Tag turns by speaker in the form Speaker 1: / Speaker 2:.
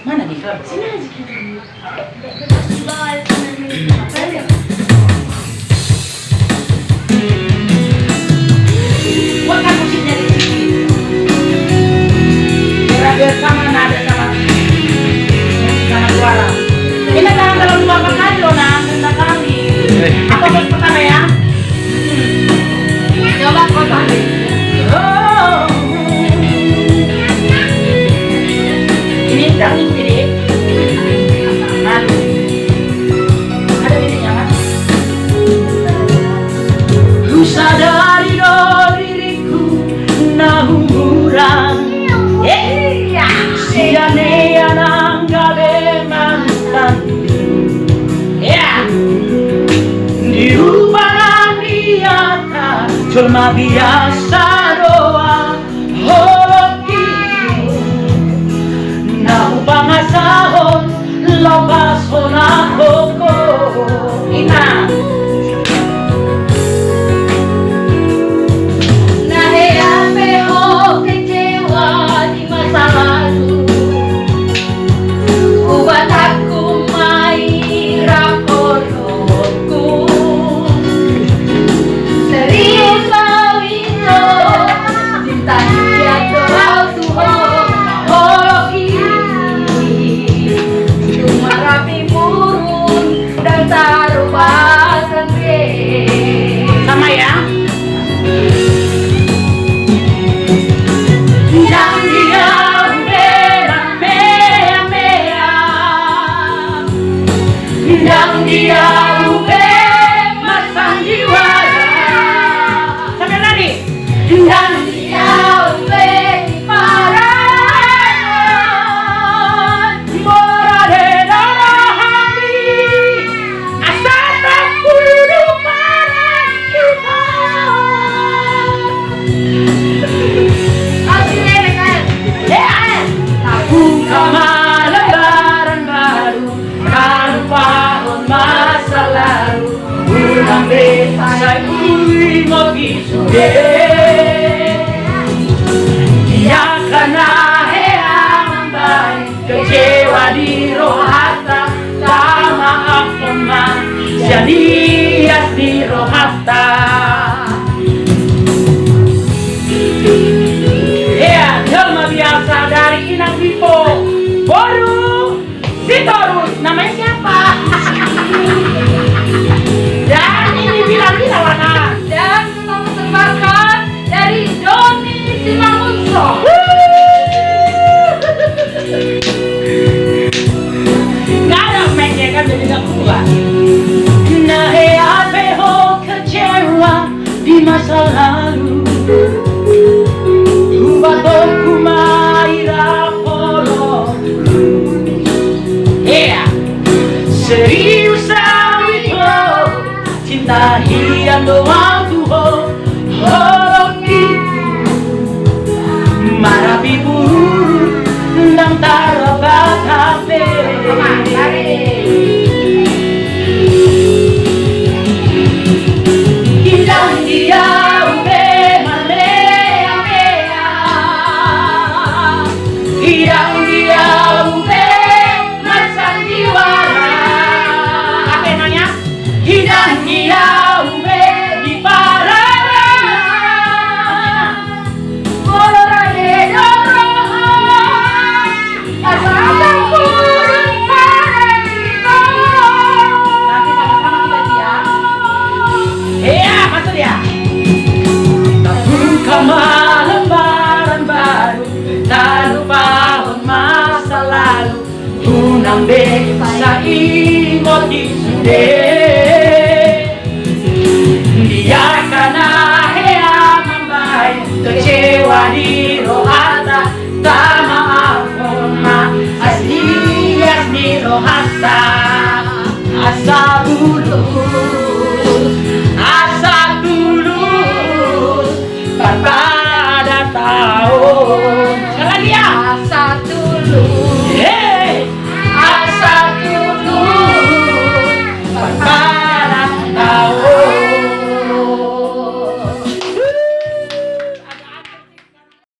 Speaker 1: Mana nih?
Speaker 2: Sini aja kita. Di bawah sana nih. Apa ya?
Speaker 1: Buatkan musiknya di sini. Biar sama nada sama suara. Ini jangan terlalu lama kali loh, nah, minta kali. Apa buat pertama ya?
Speaker 2: Coba kau tadi.
Speaker 1: Oh. Ini dangdut ini. Malu. Ada dirinya kan? Ku sadari diriku nahuran. Sianea nanggale mantan. Ya. Diubah niata cuma biasa doang. Hoki. Nahu bangasahon lobas honakoko. Ina. Sama ya. Yang dia ube masang jiwara. Sampai tadi. Yang dia ube paran morade darahani asal tak kudu paran kita. Buka lembaran baru tanpa masa lalu. Ulang besar mau gisude. Dia kena yang baik kecewa di rohata sama apa mah jadi di rohata. Ya, jelma biasa dari Inang Vipo Boru Sitorus. Namanya siapa? Dan ini bilang-bilang mana?
Speaker 2: Dan kita persembahkan dari Doni Simangunso.
Speaker 1: Nggak ada mainnya kan jadi nggak keluar. Nah, apa ho kecewa di masa lalu. Buat aku maira polo. Yeah. Serius itu cinta hian doang tuh. Oh gitu. Marah ibu nang tarabat HP. Hilang dia ube malea mea. Hilang dia ube masang jiwara. Apa namanya? Hilang dia ube di parana. Morade dorohan asal tak kurun paran kita. Nanti sama-sama kita dia. Iya, masuk dia. Buka lembaran baru, tak lupa masa lalu. Unang desa imot isude. Dia karena yang membaik kecewa di